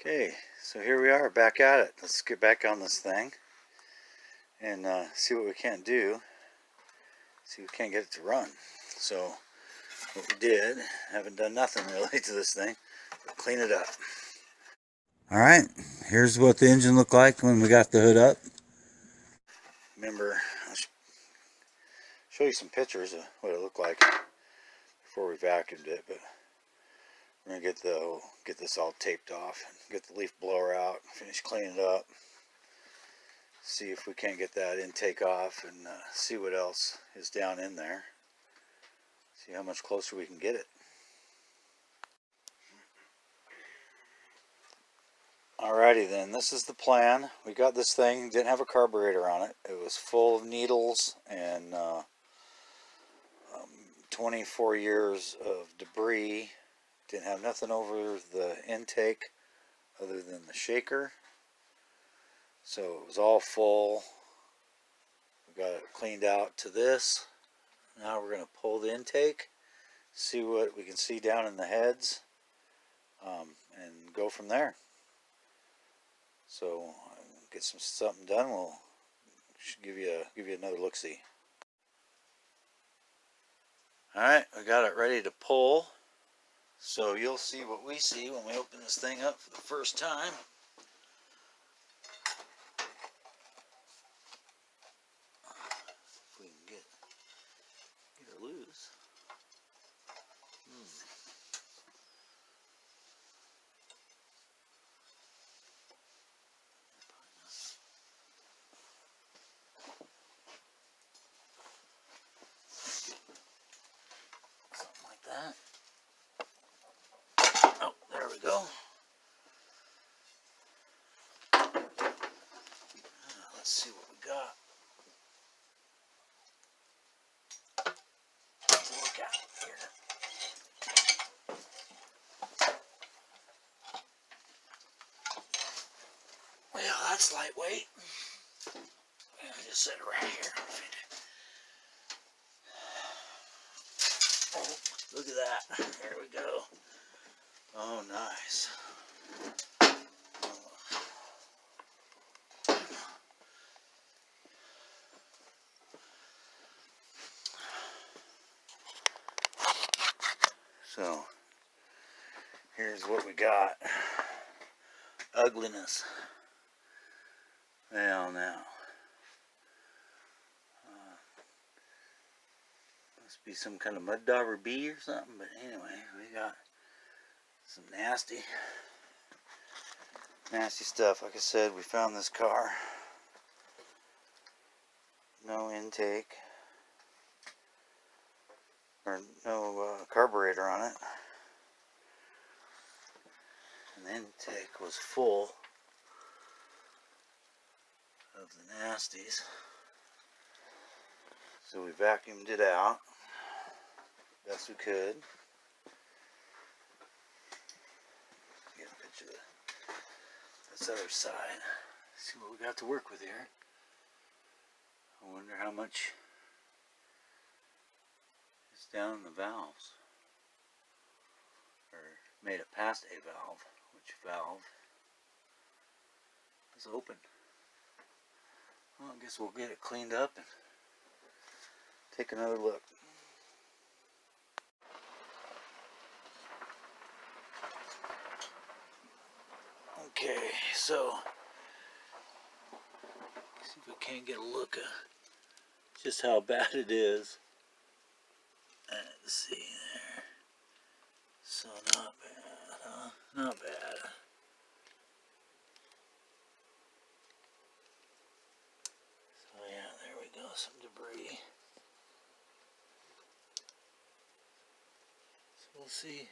Okay, so here we are back at it. Let's get back on this thing and see what we can't do. See if we can't get it to run. So what we did, haven't done nothing really to this thing, but clean it up. Alright, here's what the engine looked like when we got the hood up. Remember, I'll show you some pictures of what it looked like before we vacuumed it, but we're going to get this all taped off, and get the leaf blower out, finish cleaning it up, see if we can't get that intake off, and see what else is down in there, see how much closer we can get it. Alrighty then, this is the plan. We got this thing, didn't have a carburetor on it. It was full of needles and 24 years of debris. Didn't have nothing over the intake other than the shaker. So it was all full. We got it cleaned out to this. Now we're going to pull the intake, see what we can see down in the heads, and go from there. So get something done. We'll give you another look-see. All right, we got it ready to pull. So you'll see what we see when we open this thing up for the first time. If we can get her loose. Something like that. Oh, there we go. Let's see what we got. Let's look at it here. Well, that's lightweight. I'll just set it right here. Oh, look at that. There we go. Oh, nice. So, here's what we got. Ugliness. Well, now. Must be some kind of mud dauber bee or something, but anyway, we got some nasty stuff. Like I said, we found this car. No intake. Or no carburetor on it. And the intake was full of the nasties. So we vacuumed it out best we could. Get a picture of this other side. See what we got to work with here. I wonder how much is down in the valves. Or made it past a valve. Which valve is open? Well, I guess we'll get it cleaned up and take another look. Okay, so see if we can't get a look at just how bad it is. Let's see there. So not bad, huh? Not bad. So yeah, there we go, some debris. So we'll see.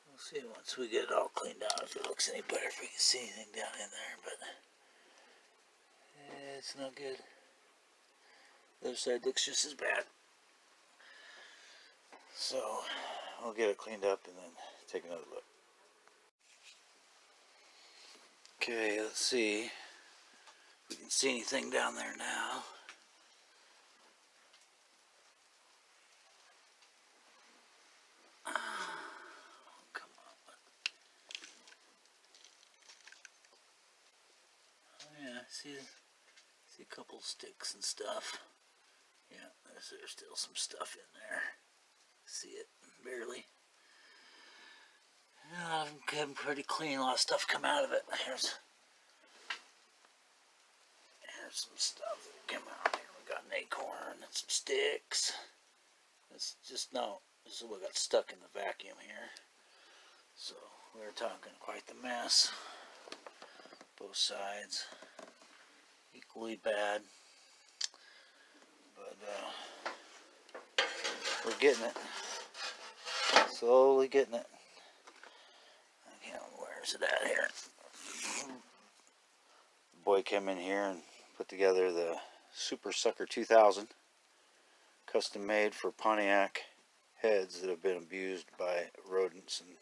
We'll see once we get it all cleaned out if it looks any better, if we can see anything down in there, but it's not good. The other side looks just as bad. So I'll get it cleaned up and then take another look. Okay, let's see if we can see anything down there now. See a couple sticks and stuff. Yeah, there's still some stuff in there. See it barely. Yeah, I'm getting pretty clean. A lot of stuff come out of it. Here's some stuff that came out here. We got an acorn and some sticks. It's just no. This is what got stuck in the vacuum here. So we're talking quite the mess. Both sides equally bad, but we're getting it. Slowly getting it. Again, where's it at here? The boy came in here and put together the Super Sucker 2000, custom made for Pontiac heads that have been abused by rodents in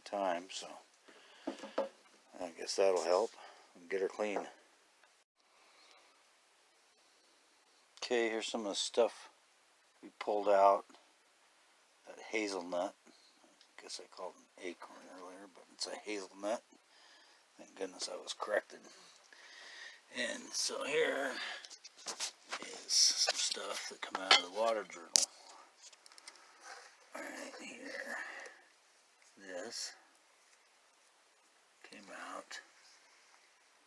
time. So I guess that'll help and get her clean. Okay, here's some of the stuff we pulled out. That hazelnut. I guess I called it an acorn earlier, but it's a hazelnut. Thank goodness I was corrected. And so here is some stuff that come out of the water journal. Right here. This came out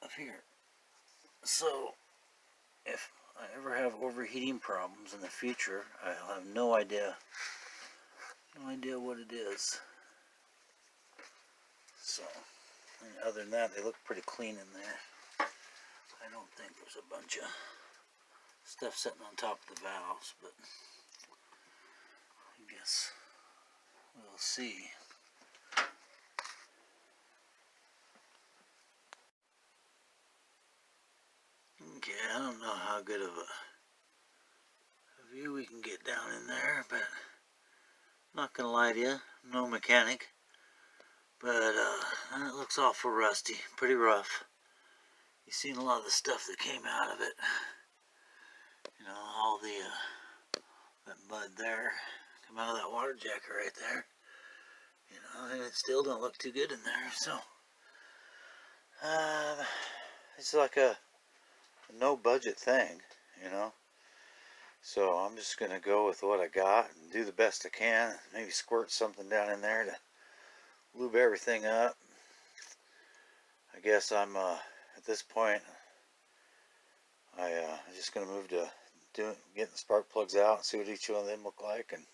of here. So if I ever have overheating problems in the future, I'll have no idea what it is. So, and other than that, they look pretty clean in there. I don't think there's a bunch of stuff sitting on top of the valves, but I guess we'll see. Okay, I don't know how good of a view we can get down in there, but I'm not gonna lie to you, I'm no mechanic, but it looks awful rusty, pretty rough. You've seen a lot of the stuff that came out of it. You know, all the that mud there come out of that water jacket right there. You know, and it still don't look too good in there. So it's like a no budget thing, you know. So I'm just gonna go with what I got and do the best I can. Maybe squirt something down in there to lube everything up. I guess I'm at this point I'm just gonna move to getting the spark plugs out and see what each one of them look like, and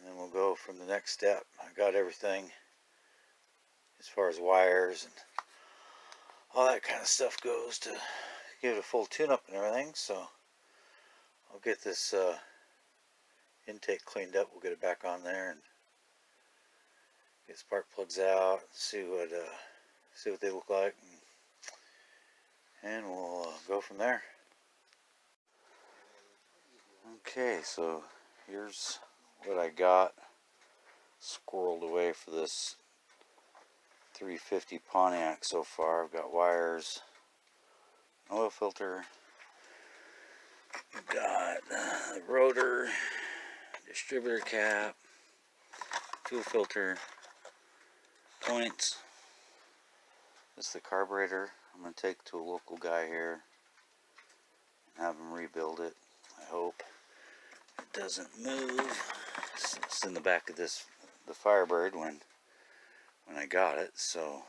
then we'll go from the next step. I got everything as far as wires and all that kind of stuff goes to give it a full tune-up and everything. So I'll get this intake cleaned up. We'll get it back on there and get spark plugs out, see what they look like, and we'll go from there. Okay, so here's what I got squirreled away for this 350 Pontiac so far. I've got wires, an oil filter, I've got the rotor, distributor cap, fuel filter, points. This is the carburetor. I'm going to take to a local guy here and have him rebuild it. I hope it doesn't move. It's in the back of the Firebird when I got it, so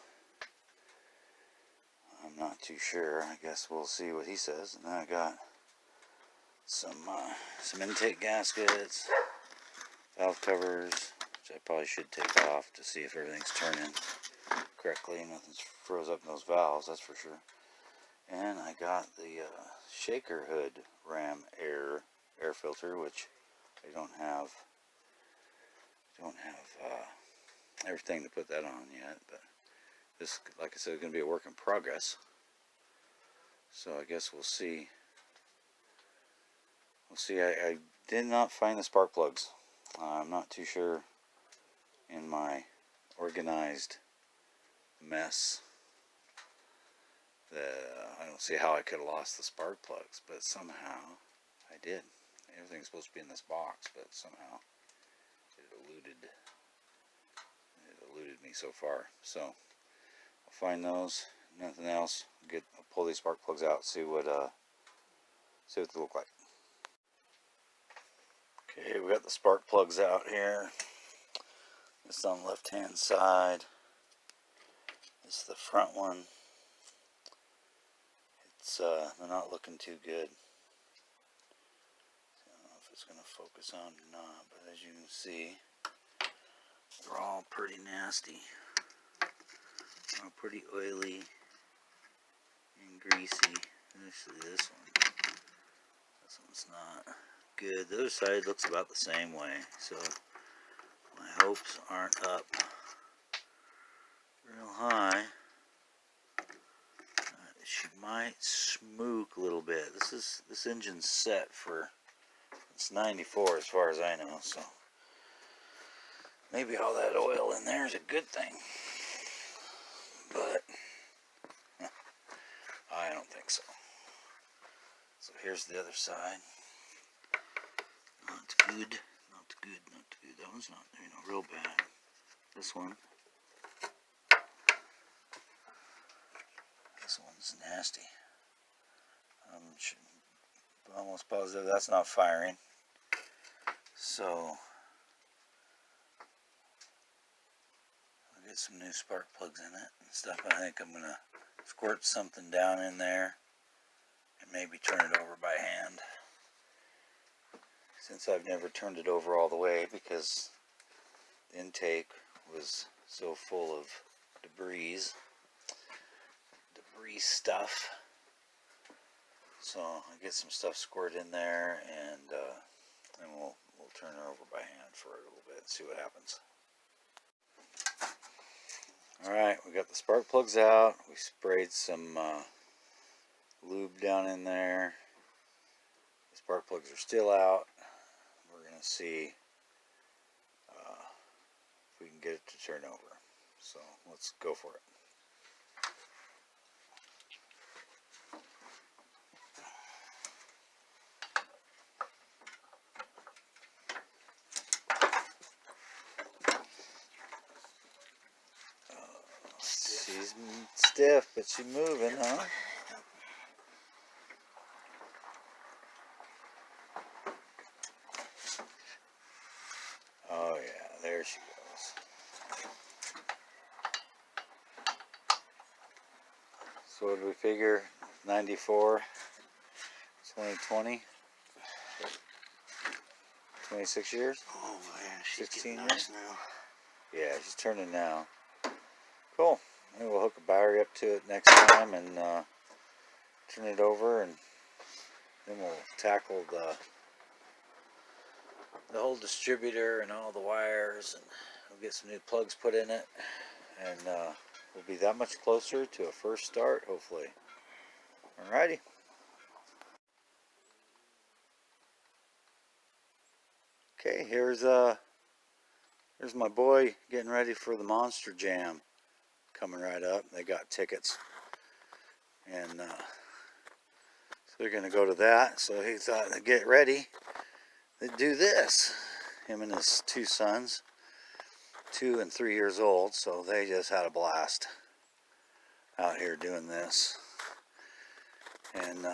I'm not too sure. I guess we'll see what he says. And then I got some intake gaskets, valve covers, which I probably should take off to see if everything's turning correctly. Nothing's froze up in those valves, that's for sure. And I got the shaker hood ram air filter, which I don't have everything to put that on yet, but this, like I said, is going to be a work in progress. So I guess we'll see. I did not find the spark plugs. I'm not too sure in my organized mess that I don't see how I could have lost the spark plugs, but somehow I did. Everything's supposed to be in this box, but somehow it eluded me so far. So I'll find those nothing else. I'll pull these spark plugs out, see what they look like. Okay, we got the spark plugs out here. This is on the left hand side. This is the front one. It's they're not looking too good. I don't know if it's going to focus on or not, but as you can see, they're all pretty nasty. They're all pretty oily and greasy. Especially this one. This one's not good. The other side looks about the same way, so my hopes aren't up real high. She might smoke a little bit. This engine's set for, it's 94 as far as I know, so maybe all that oil in there is a good thing, but I don't think so. So here's the other side. Not good, not good, not good. That one's not, real bad. This one's nasty. I'm almost positive that's not firing. So I'll get some new spark plugs in it and stuff. I think I'm gonna squirt something down in there and maybe turn it over by hand, since I've never turned it over all the way because the intake was so full of debris stuff. So I get some stuff squirted in there, and then we'll turn it over by hand for a little bit and see what happens. Alright, we got the spark plugs out. We sprayed some lube down in there. The spark plugs are still out. We're going to see if we can get it to turn over. So let's go for it. She's stiff, but she's moving, huh? Oh yeah, there she goes. So what do we figure? 94, 2020, 26 years? Oh man, she's 16 getting years? nice now. Yeah, she's turning now. Cool. Maybe we'll hook a battery up to it next time and turn it over, and then we'll tackle the whole distributor and all the wires, and we'll get some new plugs put in it, and we'll be that much closer to a first start, hopefully. Alrighty. Okay, here's my boy getting ready for the Monster Jam coming right up. They got tickets, and so they're gonna go to that. So he thought to get ready, they'd do this. Him and his two sons, 2 and 3 years old. So they just had a blast out here doing this. And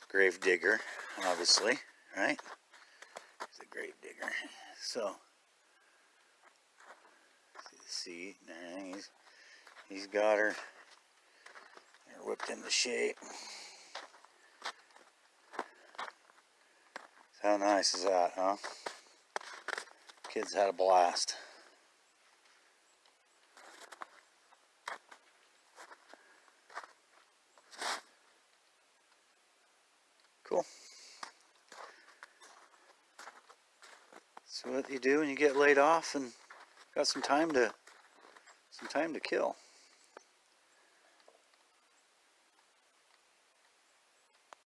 grave digger, obviously, right? He's a grave digger. So see, he's got her. They're whipped into shape. How nice is that, huh? Kids had a blast. Cool. So what you do when you get laid off and got some time to kill.